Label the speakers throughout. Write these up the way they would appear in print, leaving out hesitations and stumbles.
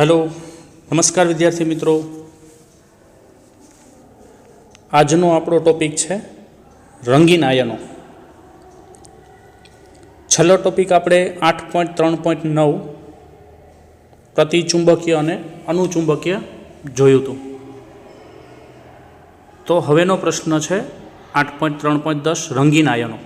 Speaker 1: Hello नमस्कार विद्यार्थी मित्रों। આજનો આપણો ટોપિક છે રંગીન આયનો। છેલ્લો ટોપિક આપણે 8.3.9 પ્રતિચુંબકીય અને અનુચુંબકીય જોયું હતું। તો હવેનો પ્રશ્ન છે 8.3.10 રંગીન આયનો।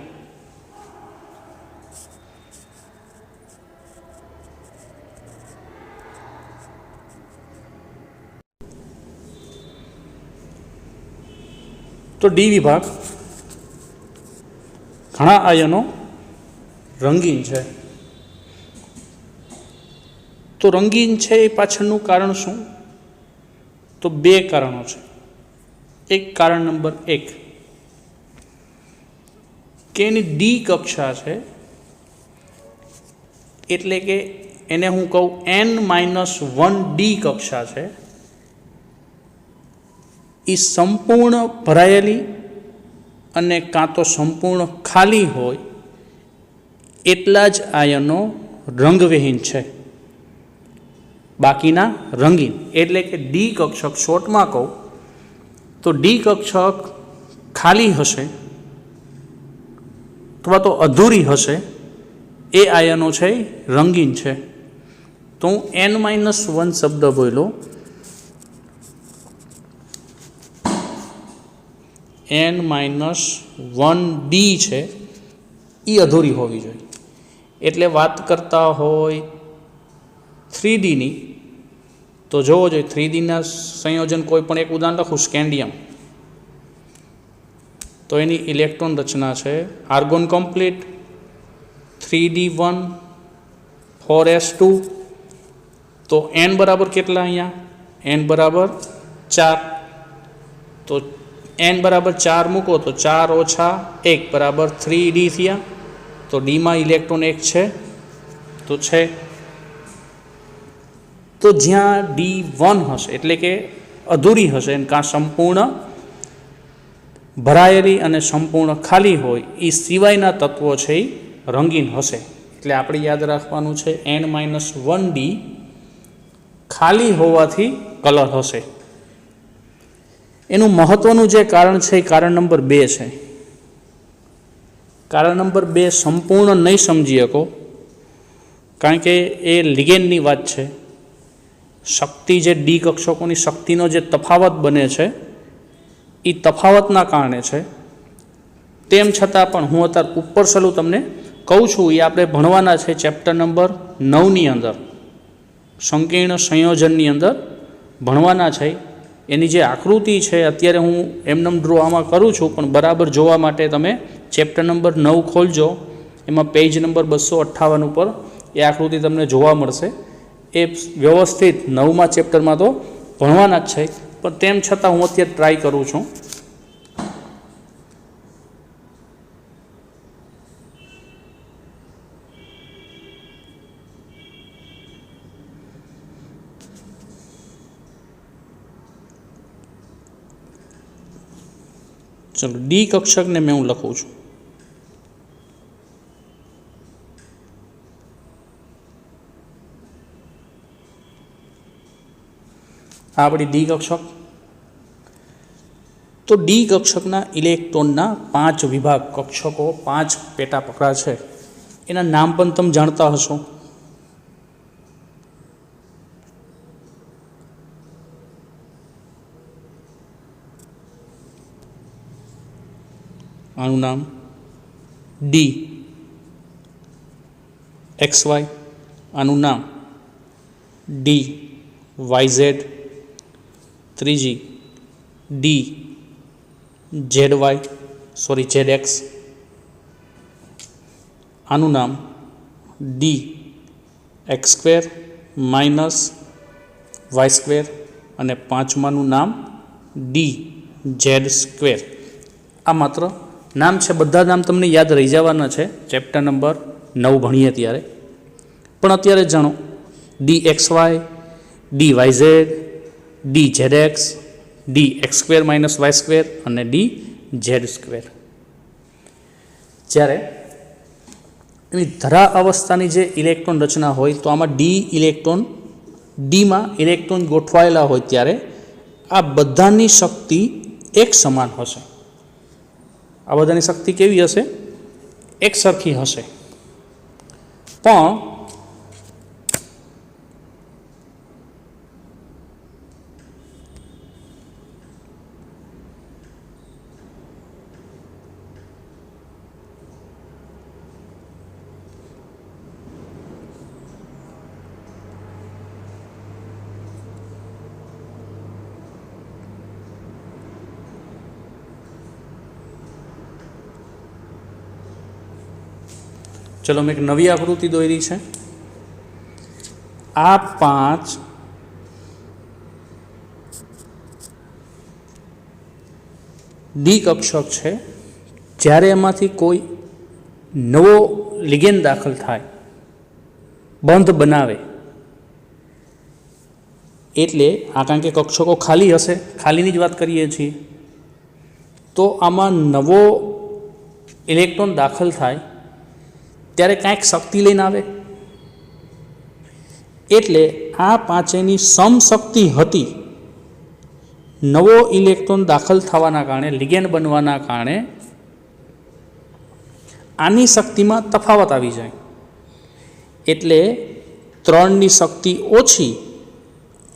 Speaker 1: तो डी विभाग घणा आयनो रंगीन है। तो रंगीन है ए पाछळनुं कारण शुं? तो बे कारणों छे। एक कारण नंबर 1 के एनी डी कक्षा है एटले के एने हूँ कहूँ n-1 डी कक्षा है। ई संपूर्ण भरायेली अने कां तो संपूर्ण खाली होय एटला ज आयनो रंगविहीन छे, बाकीना रंगीन। एटले के डी कक्षक शॉर्ट में कहूँ तो डी कक्षक खाली हशे अथवा तो अधूरी हशे ए आयनो छे रंगीन छे। तो हूँ n-1 शब्द बोलो n-1 डी है ये अधूरी होवी जोईए। एटले बात करता होय 3D नी तो जोवो जोईए 3D ना संयोजन कोईपण एक उदाहरण लखूँ स्केंडियम। तो एनी इलेक्ट्रॉन रचना है आर्गोन कम्प्लीट 3D1 4s2। तो n बराबर केटला अहींया n बराबर 4। तो n बराबर 4 मूको तो 4 - 1 बराबर 3D थिया। तो डी में इलेक्ट्रॉन 1 है तो छे। तो ज्यां D1 हशे एटले के अधूरी हशे का संपूर्ण भरायेली अने संपूर्ण खाली होय ई सिवायना तत्वो छे रंगीन हशे। एटले आपणे याद राखवानुं छे n-1 डी खाली होवाथी कलर हशे। एनु महत्वनुं जे कारण है कारण नंबर 2 है। कारण नंबर 2 संपूर्ण नहीं समझी शको कारण के ए लिगेंडनी बात है। शक्ति जे डी कक्षकों की शक्तिनो जे तफावत बने छे ई तफावतना कारणे छे। तेम छतां पण हूँ अत्यारे उपर सलू तमने कहूँ छूँ ये आपणे भणवाना छे चेप्टर नंबर 9 नी अंदर संकीर्ण संयोजननी अंदर भणवाना छे। एनी जे आकृति है अत्यारे हूँ एमनेम ड्रो आमां करूँ छूँ पण बराबर जोवा माटे तमे चेप्टर नंबर 9 खोलजो। एमां पेज नंबर 258 पर ए आकृति तमने जोवा मळशे। ए व्यवस्थित 9मा चेप्टर में तो भणवाना ज छे पण तेम छतां हूँ अत्यारे ट्राय करूँ छूँ। चलो डी कक्षक ने मैं हूँ लखूँ छूँ। आपणी डी कक्षक। तो डी कक्षकना इलेक्ट्रॉनना 5 विभाग कक्षको 5 पेटा प्रकार है। एना नाम पण तमे जाणता हशो। आनु नाम डी XY। आनु नाम D YZ। 3G D ZX। आनु नाम डी X² - Y² अने 5मानु नाम डी Z²। आ मात्र नाम है, बधा नाम तमने याद रही जवाना है चेप्टर नंबर 9 भणीए त्यारे। पण अत्यारे जाणो DXY DYZ DZX DX² - Y² अने DZ²। ज्यारे धरा अवस्था जे इलेक्ट्रॉन रचना होय तो आमां डी इलेक्ट्रॉन ડીમાં ઇલેક્ટ્રોન ગોઠવાયેલા હોય ત્યારે આ બધાની શક્તિ એક સમાન હશે. આ બધાની શક્તિ કેવી હશે? એક સરખી હશે. પણ ચલો મેં એક નવી આકૃતિ દોરી છે. આ 5 ડી કક્ષક છે. જ્યારે એમાંથી કોઈ નવો લિગેન્ડ દાખલ થાય, બંધ બનાવે, એટલે આ કારણ કે કક્ષકો ખાલી હશે, ખાલીની જ વાત કરીએ છીએ, તો આમાં નવો ઇલેક્ટ્રોન દાખલ થાય ત્યારે કાંઈક શક્તિ લઈને આવે. એટલે આ પાંચેની સમશક્તિ હતી. નવો ઇલેક્ટ્રોન દાખલ થવાના કારણે, લિગેન્ડ બનવાના કારણે આની શક્તિમાં તફાવત આવી જાય. એટલે 3ની શક્તિ ઓછી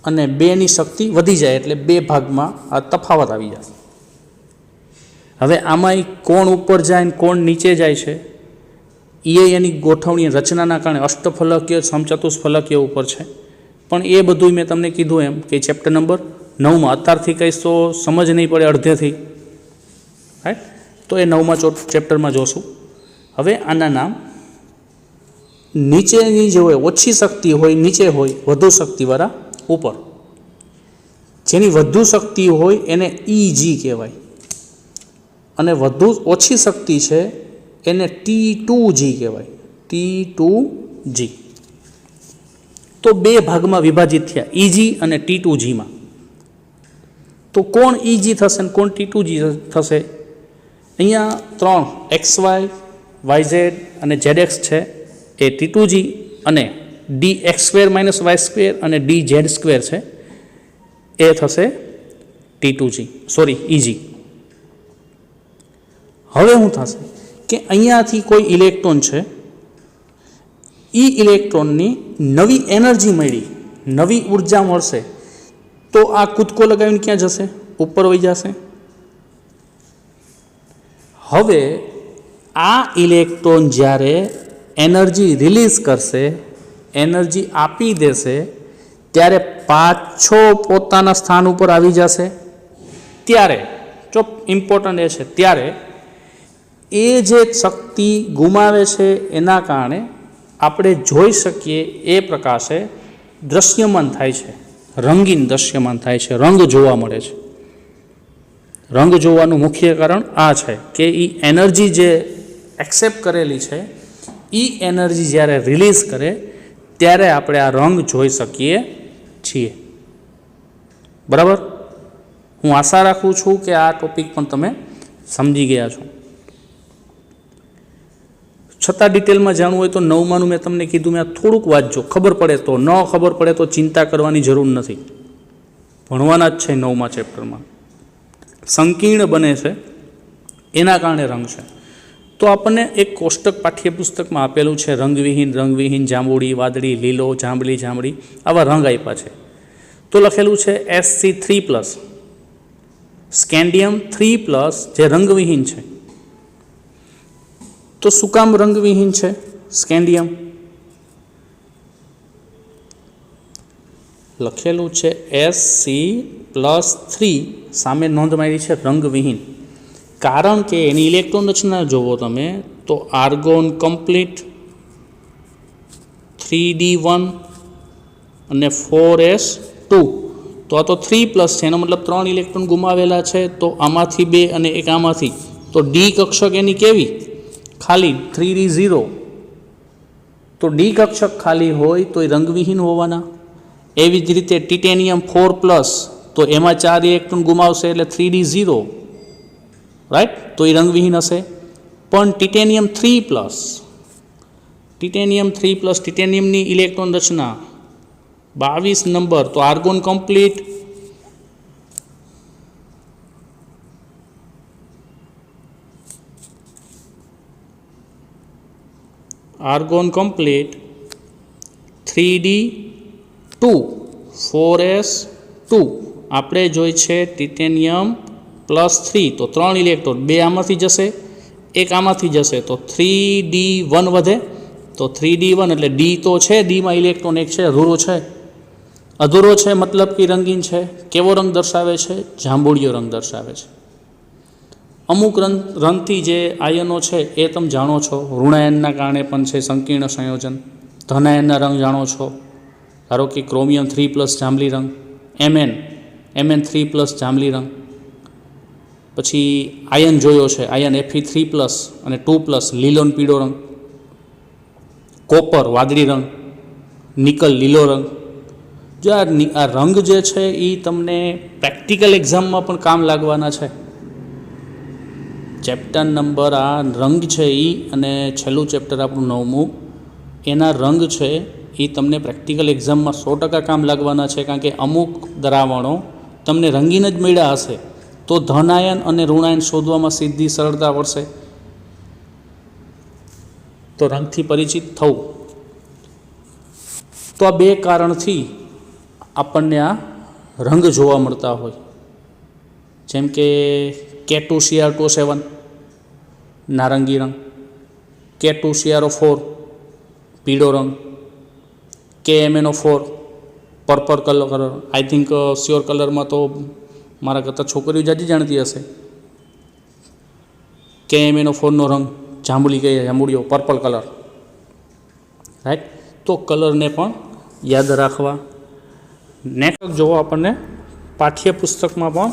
Speaker 1: અને 2ની શક્તિ વધી જાય, એટલે 2 ભાગમાં આ તફાવત આવી જાય. હવે આમાં કોણ ઉપર જાય ને કોણ નીચે જાય છે એ એની ગોઠવણી રચનાના કારણે અષ્ટફલકીય, સમચતુષ્ફલકીય ઉપર છે. પણ એ બધું મેં તમને કીધું એમ કે ચેપ્ટર નંબર 9માં, અત્યારથી કહીશ તો સમજ નહીં પડે અડધેથી, રાઈટ? તો એ 9મા ચેપ્ટરમાં જોશું. હવે આના નામ નીચેની જે હોય, ઓછી શક્તિ હોય નીચે હોય, વધુ શક્તિવાળા ઉપર. જેની વધુ શક્તિ હોય એને EG કહેવાય, અને વધુ ઓછી શક્તિ છે એને T2G કહેવાય. T2G. તો 2 ભાગમાં વિભાજિત થયા, EG અને T2Gમાં. તો કોણ EG થશે ને કોણ T2G થશે? અહીંયા 3 XY, YZ અને ZX છે, એ T2G, અને DX² - Y² અને DZ² છે, એ થશે T2G, સોરી EG. હવે શું થશે કે અહીંયાથી કોઈ ઇલેક્ટ્રોન છે, એ ઇલેક્ટ્રોનની નવી એનર્જી મળી, નવી ઉર્જા મળશે, તો આ કૂદકો લગાવીને ક્યાં જશે? ઉપર વહી જશે. હવે આ ઇલેક્ટ્રોન જ્યારે એનર્જી રિલીઝ કરશે, એનર્જી આપી દેશે, ત્યારે પાછો પોતાના સ્થાન ઉપર આવી જશે. ત્યારે જો ઇમ્પોર્ટન્ટ એ છે, ત્યારે એ જે શક્તિ ગુમાવે છે એના કારણે આપણે જોઈ શકીએ એ પ્રકાશે દૃશ્યમાન થાય છે, રંગીન દૃશ્યમાન થાય છે, રંગ જોવા મળે છે. રંગ જોવાનું મુખ્ય કારણ આ છે કે એ એનર્જી જે એક્સેપ્ટ કરેલી છે, એ એનર્જી જ્યારે રિલીઝ કરે ત્યારે આપણે આ રંગ જોઈ શકીએ છીએ. બરાબર? હું આશા રાખું છું કે આ ટોપિક પણ તમે સમજી ગયા છો. છતાં ડિટેલમાં જાણવું હોય તો 9માનું મેં તમને કીધું, મેં થોડુંક વાંચજો, ખબર પડે તો. ન ખબર પડે તો ચિંતા કરવાની જરૂર નથી, ભણવાના જ છે 9મા ચેપ્ટરમાં. સંકીર્ણ બને છે એના કારણે રંગ છે. તો આપણને એક કોષ્ટક પાઠ્યપુસ્તકમાં આપેલું છે, રંગવિહીન, રંગવિહીન, જાંબુડી, વાદળી, લીલો, જાંબલી, જાંબલી, આવા રંગ આપ્યા છે. તો લખેલું છે Sc3+, સ્કેન્ડિયમ 3+, જે રંગવિહીન છે. તો શું કામ રંગવિહીન છે સ્કેન્ડિયમ? લખેલું છે Sc+3, સામે નોંધ મારી છે રંગવિહીન. કારણ કે એની ઇલેક્ટ્રોન રચના જોવો તમે તો આર્ગોન કમ્પ્લીટ, 3d1 અને 4s2. તો આ તો 3+ છે, એનો મતલબ 3 ઇલેક્ટ્રોન ગુમાવેલા છે. તો આમાંથી 2 અને એક આમાંથી, તો ડી કક્ષક એની કેવી? ખાલી, 3d0. તો ડી કક્ષક ખાલી હોય તો એ રંગવિહીન હોવાના. એવી જ રીતે ટિટેનિયમ 4+, તો એમાં 4 ઇલેક્ટ્રોન ગુમાવશે એટલે 3d0, રાઈટ? તો એ રંગવિહીન હશે. પણ ટિટેનિયમ 3+, ટિટેનિયમની ઇલેક્ટ્રોન રચના 22 નંબર તો argon complete. Argon complete 3D2 4s2 આપણે જોઈ છે ટિટેનિયમ +3 તો 3 ઇલેક્ટ્રોન, 2 આમાંથી જશે, 1 આમાંથી જશે તો 3D1 વધે. તો 3D1 એટલે ડી તો છે, ડીમાં ઇલેક્ટ્રોન 1 છે, અધૂરો છે મતલબ કે રંગીન છે. કેવો રંગ દર્શાવે છે? જાંબુડિયો રંગ દર્શાવે છે. અમુક રંગથી જે આયનો છે એ તમે જાણો છો, ઋણાયનના કારણે પણ છે સંકીર્ણ સંયોજન. ધનાયનના રંગ જાણો છો, ધારો કે ક્રોમિયમ 3+ જાંબલી રંગ, Mn3+ જાંબલી રંગ. પછી આયન જોયો છે, આયન Fe3+ અને 2+ લીલોન પીળો રંગ, કોપર વાદળી રંગ, નિકલ લીલો રંગ. જો આ રંગ જે છે એ તમને પ્રેક્ટિકલ એક્ઝામમાં પણ કામ લાગવાના છે. ચેપ્ટર નંબર આ રંગ છે એ, અને છેલ્લું ચેપ્ટર આપણું 9મું, એના રંગ છે એ તમને પ્રેક્ટિકલ એક્ઝામમાં 100% કામ લાગવાના છે. કારણ કે અમુક દ્રાવણો તમને રંગીન જ મળ્યા હશે તો ધનાયન અને ઋણાયન શોધવામાં સીધી સરળતા પડશે. તો રંગથી પરિચિત થવું. તો આ 2 કારણથી આપણને આ રંગ જોવા મળતા હોય. જેમ કે K2Cr2O7 નારંગી રંગ, K2CrO4 પીળો રંગ, KMnO4 purple colour. I think sure કલરમાં તો મારા કરતાં છોકરીઓ જાજી જાણતી હશે. KMnO4નો રંગ જાંબુડિયો પર્પલ કલર, રાઈટ. તો કલરને પણ યાદ રાખવા. નેક્સ્ટ જોવો આપણને પાઠ્યપુસ્તકમાં પણ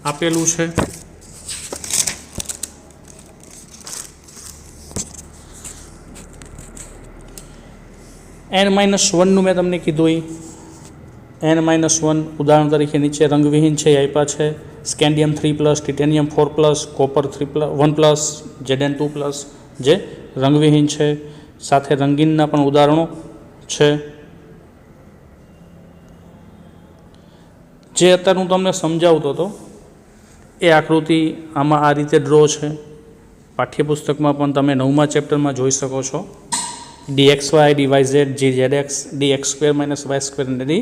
Speaker 1: આપેલું છે. N-1નું મેં તમને કીધું. N-1 ઉદાહરણ તરીકે નીચે રંગવિહીન છે એ આપ્યા છે. સ્કેન્ડિયમ 3+, ટિટેનિયમ 4+, કોપર 1+, Zn2+, જે રંગવિહીન છે. સાથે રંગીનના પણ ઉદાહરણો છે. જે અત્યારે હું તમને સમજાવતો હતો એ આકૃતિ આમાં આ રીતે ડ્રો છે. પાઠ્યપુસ્તકમાં પણ તમે 9મા ચેપ્ટરમાં જોઈ શકો છો. dxy dy z gzx dx² - y² અને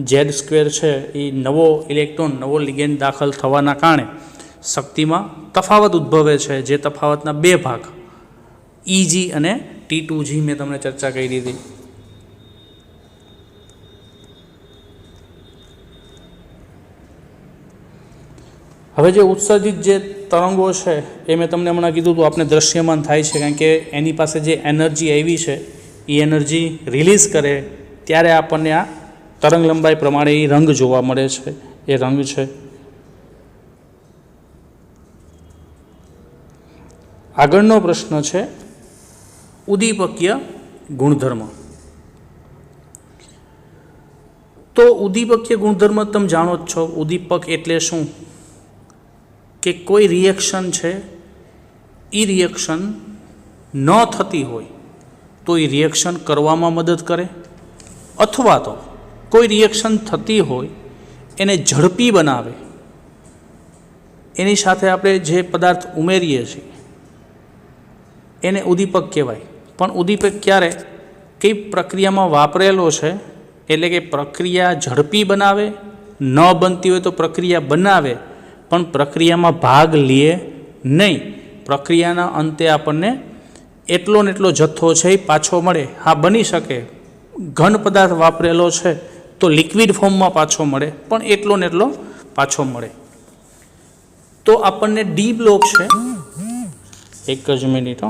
Speaker 1: dz² છે એ નવો ઇલેક્ટ્રોન, નવો લિગેન્ડ દાખલ થવાના કારણે શક્તિમાં તફાવત ઉદ્ભવે છે. જે તફાવતના 2 ભાગ EG અને T2G મેં તમને ચર્ચા કરી દીધી. હવે જે ઉત્સર્જિત જે તરંગો છે એ મેં તમને હમણાં કીધું હતું, આપણે દ્રશ્યમાન થાય છે કારણ કે એની પાસે જે એનર્જી આવી છે એ એનર્જી રિલીઝ કરે ત્યારે આપણને આ તરંગ લંબાઈ પ્રમાણે એ રંગ જોવા મળે છે. એ રંગ છે. આગળનો પ્રશ્ન છે ઉદ્દીપકીય ગુણધર્મ. તો ઉદ્દીપકીય ગુણધર્મ તમે જાણો જ છો. ઉદ્દીપક એટલે શું? કે કોઈ રિએક્શન છે એ રિએક્શન ન થતી હોય તો એ રિએક્શન કરવામાં મદદ કરે, અથવા તો કોઈ રિએક્શન થતી હોય એને ઝડપી બનાવે. એની સાથે આપણે જે પદાર્થ ઉમેરીએ છીએ એને ઉદ્દીપક કહેવાય. પણ ઉદ્દીપક ક્યારે કઈ પ્રક્રિયામાં વાપરેલો છે, એટલે કે પ્રક્રિયા ઝડપી બનાવે, ન બનતી હોય તો પ્રક્રિયા બનાવે પણ પ્રક્રિયામાં ભાગ લે નહીં. પ્રક્રિયાના અંતે આપણને એટલો ને એટલો જથ્થો છે એ પાછો મળે. હા, બની શકે ઘન પદાર્થ વાપરેલો છે તો લિક્વિડ ફોર્મમાં પાછો મળે, પણ એટલો ને એટલો પાછો મળે. તો આપણને ડી બ્લોક છે, એક જ મિનિટ,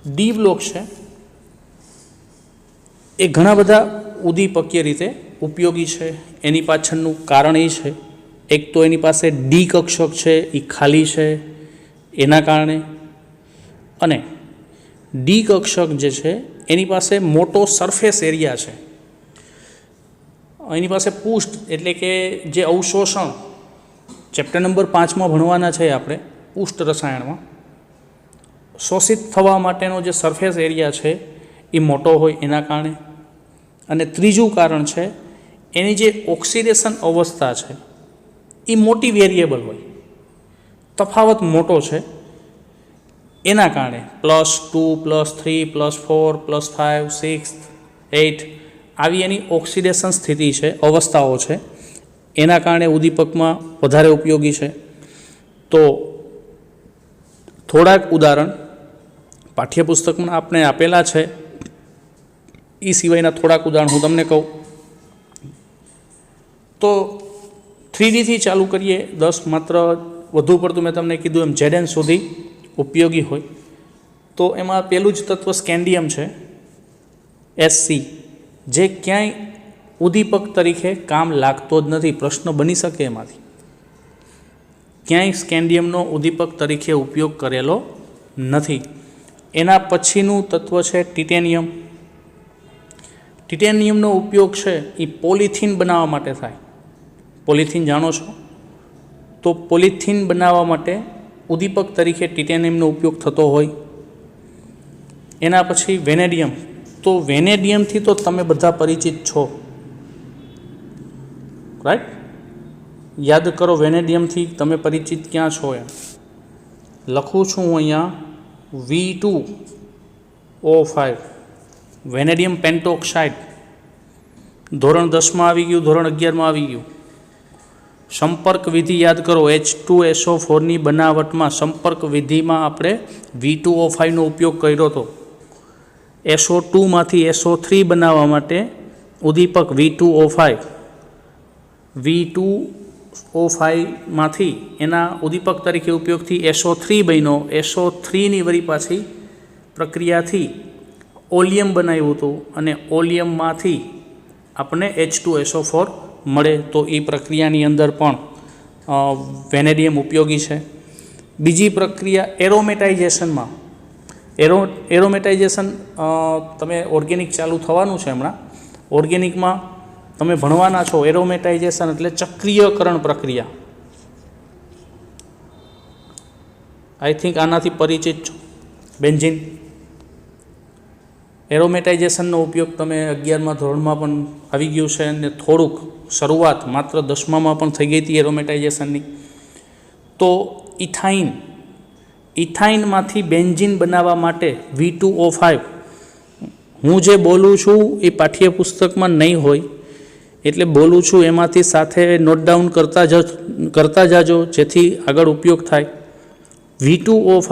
Speaker 1: ડી બ્લોક છે એ ઘણા બધા ઉદ્દીપકીય રીતે ઉપયોગી છે. એની પાછળનું કારણ એ છે, એક તો એની પાસે ડી કક્ષક છે એ ખાલી છે એના કારણે, અને ડી કક્ષક જે છે એની પાસે મોટો સરફેસ એરિયા છે. એની પાસે પૃષ્ઠ એટલે કે જે અવશોષણ ચેપ્ટર નંબર 5માં ભણવાના છે આપણે પૃષ્ઠ રસાયણમાં, શોષિત થવા માટેનો જે સરફેસ એરિયા છે એ મોટો હોય એના કારણે. અને ત્રીજું કારણ છે એની જે ઓક્સિડેશન અવસ્થા છે એ મોટી વેરિયેબલ હોય, તફાવત મોટો છે, એના કારણે +2 +3 +4 +5 6 8 આવી એની ઓક્સિડેશન સ્થિતિ છે, અવસ્થાઓ છે, એના કારણે ઉદ્દીપકમાં વધારે ઉપયોગી છે. તો થોડાક ઉદાહરણ પાઠ્યપુસ્તકમાં આપણે આપેલા છે, એ સિવાયના થોડાક ઉદાહરણ હું તમને કહું તો 3Dથી ચાલુ કરીએ. 10 માત્ર વધુ પડતું મેં તમને કીધું એમ Zn સુધી ઉપયોગી હોય. તો એમાં પહેલું જ તત્વ સ્કેન્ડિયમ છે, Sc, જે ક્યાંય ઉદ્દીપક તરીકે કામ લાગતો જ નથી. પ્રશ્ન બની શકે એમાંથી, ક્યાંય સ્કેન્ડિયમનો ઉદ્દીપક તરીકે ઉપયોગ કરેલો નથી. એના પછીનું તત્વ છે ટિટેનિયમ. ટિટેનિયમનો ઉપયોગ છે એ પોલિથીન બનાવવા માટે થાય. પોલિથીન જાણો છો? તો પોલિથીન બનાવવા માટે ઉદ્દીપક તરીકે ટિટેનિયમનો ઉપયોગ થતો હોય. એના પછી વેનેડિયમ. તો વેનેડિયમથી તો તમે બધા પરિચિત છો, રાઈટ? યાદ કરો, વેનેડિયમથી તમે પરિચિત ક્યાં છો એમ. લખું છું હું અહીંયા V2O5 વેનેડિયમ પેન્ટોક્સાઇડ. ધોરણ 10માં આવી ગયું, ધોરણ 11માં આવી ગયું. સંપર્ક વિધિ યાદ કરો, H2SO4ની બનાવટમાં સંપર્ક વિધિમાં આપણે V2O5નો ઉપયોગ કર્યો હતો. SO2માંથી SO3 બનાવવા માટે ઉદ્દીપક V2O5માંથી એના ઉદ્દીપક તરીકે ઉપયોગથી SO3 બન્યો. SO3ની વળી પાછી પ્રક્રિયાથી ઓલિયમ બનાવ્યું હતું અને ઓલિયમમાંથી આપણને H2SO4 મળે. તો એ પ્રક્રિયાની અંદર પણ વેનેડિયમ ઉપયોગી છે. બીજી પ્રક્રિયા એરોમેટાઇઝેશનમાં. એરોમેટાઇઝેશન તમે ઓર્ગેનિક ચાલુ થવાનું છે હમણાં. ઓર્ગેનિકમાં તમે ભણવાના છો. એરોમેટાઇઝેશન એટલે ચક્રીયકરણ પ્રક્રિયા. આઈ થિંક આનાથી પરિચિત છો, બેન્ઝીન. એરોમેટાઇઝેશનનો ઉપયોગ તમે 11મા ધોરણમાં પણ આવી ગયું છે અને થોડુંક શરૂઆત માત્ર 10મામાં પણ થઈ ગઈ હતી એરોમેટાઇઝેશનની. તો ઇથાઇનમાંથી બેન્ઝીન બનાવવા માટે V2O5. હું જે બોલું છું એ પાઠ્યપુસ્તકમાં નહીં હોય એટલે બોલું છું એમાંથી સાથે નોટ ડાઉન કરતા જાજો, જેથી આગળ ઉપયોગ થાય. V2O5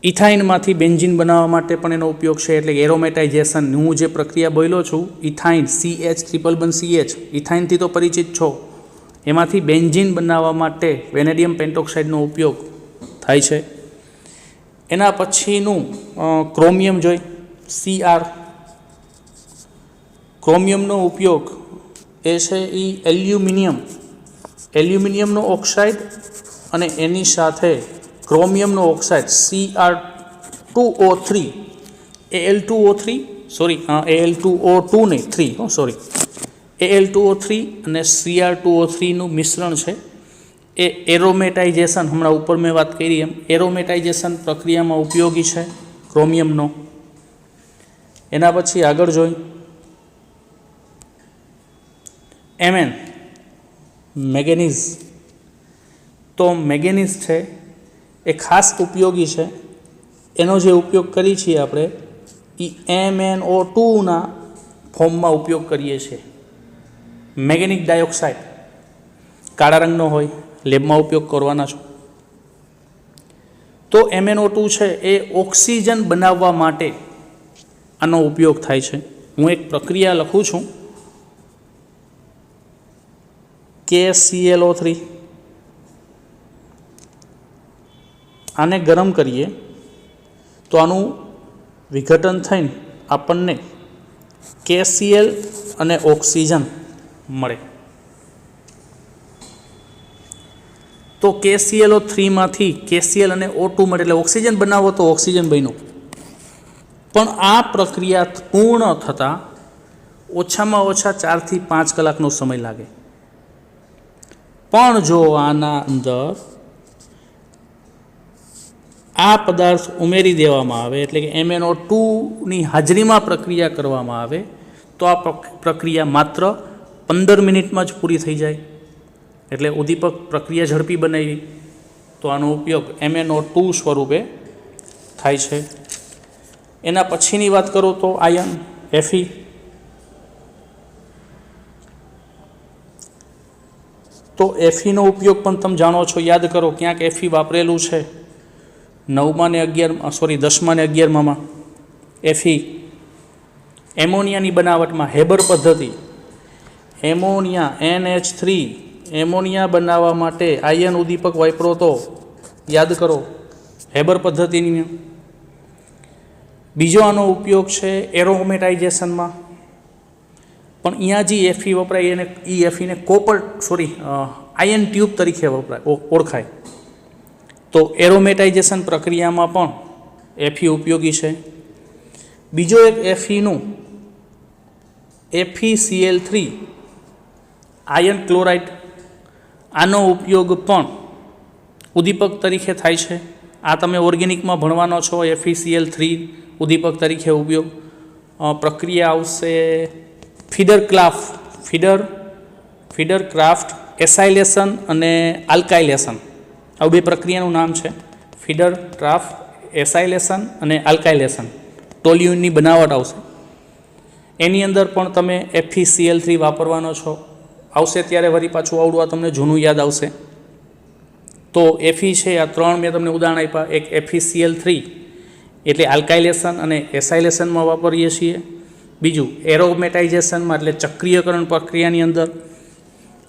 Speaker 1: ઇથાઇનમાંથી બેન્ઝીન બનાવવા માટે પણ એનો ઉપયોગ છે. એટલે એરોમેટાઇઝેશન, હું જે પ્રક્રિયા બોલ્યો છું, ઇથાઇન CH311CH, ઇથાઇનથી તો પરિચિત છો. એમાંથી બેન્ઝીન બનાવવા માટે વેનેડિયમ પેન્ટોક્સાઇડનો ઉપયોગ થાય છે. એના પછીનું ક્રોમિયમ જોઈ, Cr. ક્રોમિયમનો ઉપયોગ એ છે એ એલ્યુમિનિયમનો ઓક્સાઇડ અને એની સાથે ક્રોમિયમનો ઓક્સાઇડ Cr2O3, Al2O3 Al2O2 નહીં 3 Al2O3 અને Cr2O3નું મિશ્રણ છે. એ એરોમેટાઇઝેશન, હમણાં ઉપર મેં વાત કરી એમ, એરોમેટાઇઝેશન પ્રક્રિયામાં ઉપયોગી છે ક્રોમિયમનો. એના પછી આગળ જોઈ Mn, મેંગેનીઝ. તો મેંગેનીઝ છે એ ખાસ ઉપયોગી છે. એનો જે ઉપયોગ કરીએ છીએ આપણે એ MnO2ના ફોર્મમાં ઉપયોગ કરીએ છીએ. મેંગેનિક ડાયોક્સાઇડ કાળા રંગનો હોય, લેબમાં ઉપયોગ કરવાના છો. તો MnO2 છે એ ઓક્સિજન બનાવવા માટે આનો ઉપયોગ થાય છે. હું એક પ્રક્રિયા લખું છું, KClO3. આને ગરમ કરીએ તો આનું વિઘટન થઈને આપણને KCl અને ઓક્સિજન મળે. તો KClO3માંથી KCl અને O2 મળે એટલે ઓક્સિજન બનાવો તો ઓક્સિજન બન્યું. પણ આ પ્રક્રિયા પૂર્ણ થતાં ઓછામાં ઓછા 4 થી 5 કલાકનો સમય લાગે. પણ જો આના અંદર આ પદાર્થ ઉમેરી દેવામાં આવે એટલે કે MnO2ની હાજરીમાં પ્રક્રિયા કરવામાં આવે તો આ પ્રક્રિયા માત્ર 15 મિનિટમાં જ પૂરી થઈ જાય. એટલે ઉદ્દીપક પ્રક્રિયા ઝડપી બનાવી તો આનો ઉપયોગ MnO2 સ્વરૂપે થાય છે. એના પછીની વાત કરું તો આયન Fe. તો Feનો ઉપયોગ પણ તમે જાણો છો, યાદ કરો ક્યાંક Fe વાપરેલું છે 9મા ને 11 10મા ને 11માં. Fe એમોનિયાની બનાવટમાં હેબર પદ્ધતિ, એમોનિયા NH3 એમોનિયા બનાવવા માટે આયન ઉદ્દીપક વાપરો તો યાદ કરો હેબર પદ્ધતિની. બીજો આનો ઉપયોગ છે એરોમેટાઇઝેશનમાં, પણ અહીંયા જે Fe વપરાય એને Feને આયન ટ્યુબ તરીકે ઓળખાય. તો એરોમેટાઇઝેશન પ્રક્રિયામાં પણ Fe ઉપયોગી છે. બીજો એક Feનું FeCl3 આયન ક્લોરાઇડ, આનો ઉપયોગ પણ ઉદ્દીપક તરીકે થાય છે. આ તમે ઓર્ગેનિકમાં ભણવાનો છો. FeCl3 ઉદ્દીપક તરીકે ઉપયોગ. પ્રક્રિયા આવશે ફીડર ક્રાફ્ટ એસાઇલેશન અને આલ્કાઇલેશન. આવું બે પ્રક્રિયાનું નામ છે, ફીડર ક્રાફ્ટ એસાઇલેશન અને આલ્કાઇલેશન. ટોલ્યુઇનની બનાવટ આવશે, એની અંદર પણ તમે FeCl3 વાપરવાનો છો. આવશે ત્યારે વળી પાછું આવડું આ તમને જૂનું યાદ આવશે. તો Fe છે આ 3 મેં તમને ઉદાહરણ આપ્યા. એક FeCl3 એટલે આલ્કાઇલેશન અને એસાઇલેશનમાં વાપરીએ છીએ. બીજું એરોમેટાઇઝેશનમાં એટલે ચક્રીયકરણ પ્રક્રિયાની અંદર.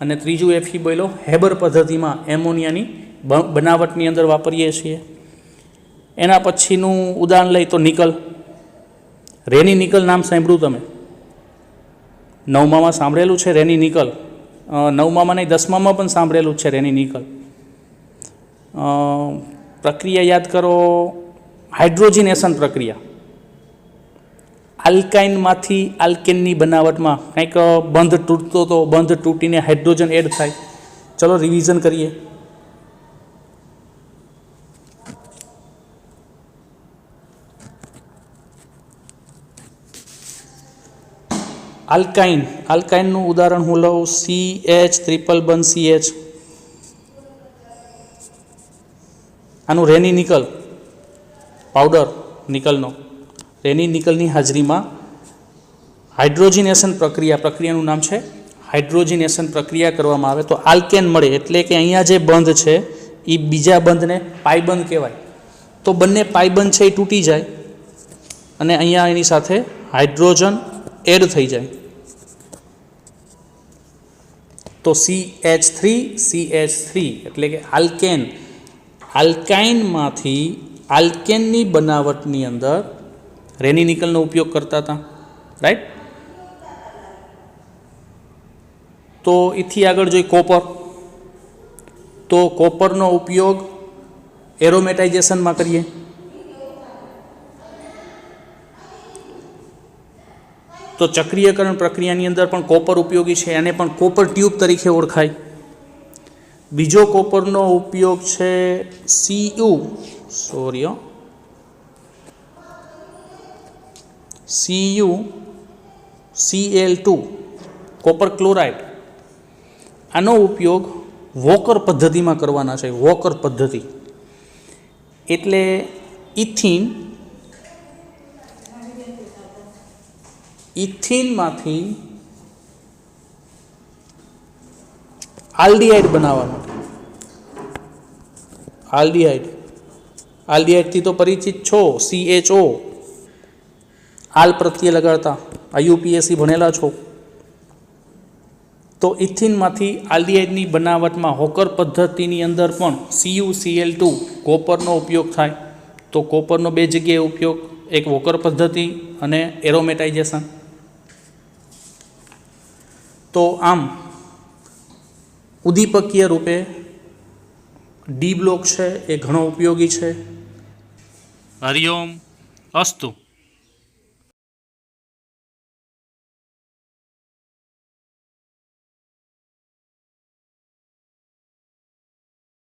Speaker 1: અને ત્રીજું Fe બોલો હેબર પદ્ધતિમાં એમોનિયાની બનાવટની અંદર વાપરીએ છીએ. એના પછીનું ઉદાહરણ લઈ તો નિકલ. રેની નિકલ નામ સાંભળ્યું તમે? 9મામાં સાંભળેલું છે રેની નિકલ. 9મામાં નહીં 10મામાં પણ સાંભળેલું છે રેની નિકલ. પ્રક્રિયા યાદ કરો, હાઇડ્રોજનેશન પ્રક્રિયા. આલ્કાઇનમાંથી આલ્કેનની બનાવટમાં કંઈક બંધ તૂટતો તો બંધ તૂટીને હાઇડ્રોજન એડ થાય. ચલો રિવિઝન કરીએ. આલ્કાઇનનું ઉદાહરણ હું લઉં CH ટ્રિપલ બંધ CH. આનું રેની નિકલ પાવડર નિકલનો, રેની નિકલની હાજરીમાં હાઇડ્રોજનેશન પ્રક્રિયાનું નામ છે હાઇડ્રોજનેશન પ્રક્રિયા કરવામાં આવે તો આલ્કેન મળે. એટલે કે અહીંયા જે બંધ છે એ બીજા બંધને પાયબંધ કહેવાય. તો બંને પાયબંધ છે એ તૂટી જાય અને અહીંયા એની સાથે હાઇડ્રોજન એડ થઈ જાય. તો CH3 એટલે કે આલ્કાઇનમાંથી આલ્કેનની બનાવટની અંદર રેની નિકલનો ઉપયોગ કરતા હતા, રાઈટ. તો એથી આગળ જોઈ કોપર. તો કોપરનો ઉપયોગ એરોમેટાઇઝેશનમાં કરીએ. તો ચક્રીયકરણ પ્રક્રિયાની અંદર પણ કોપર ઉપયોગી છે, એને પણ કોપર ટ્યુબ તરીકે ઓળખાય. બીજો કોપરનો ઉપયોગ છે CuCl2 કોપર ક્લોરાઇડ. આનો ઉપયોગ વોકર પદ્ધતિમાં કરવાના છે. વોકર પદ્ધતિ એટલે ઇથિનમાંથી આલ્ડીહાઇડ બનાવવાનો. આલ્ડીહાઇડથી તો પરિચિત છો, CHO આલ પ્રત્યે લગાડતા, IUPAC ભણેલા છો. તો ઇથિનમાંથી આલ્ડીહાઇડની બનાવટમાં હોકર પદ્ધતિની અંદર પણ CuCl2 કોપરનો ઉપયોગ થાય. તો કોપરનો બે જગ્યાએ ઉપયોગ, એક વોકર પદ્ધતિ અને એરોમેટાઇઝેશન. તો આમ ઉદ્દીપકીય રૂપે ડી બ્લોક છે એ ઘણો ઉપયોગી છે. હરિઓમ અસ્તુ.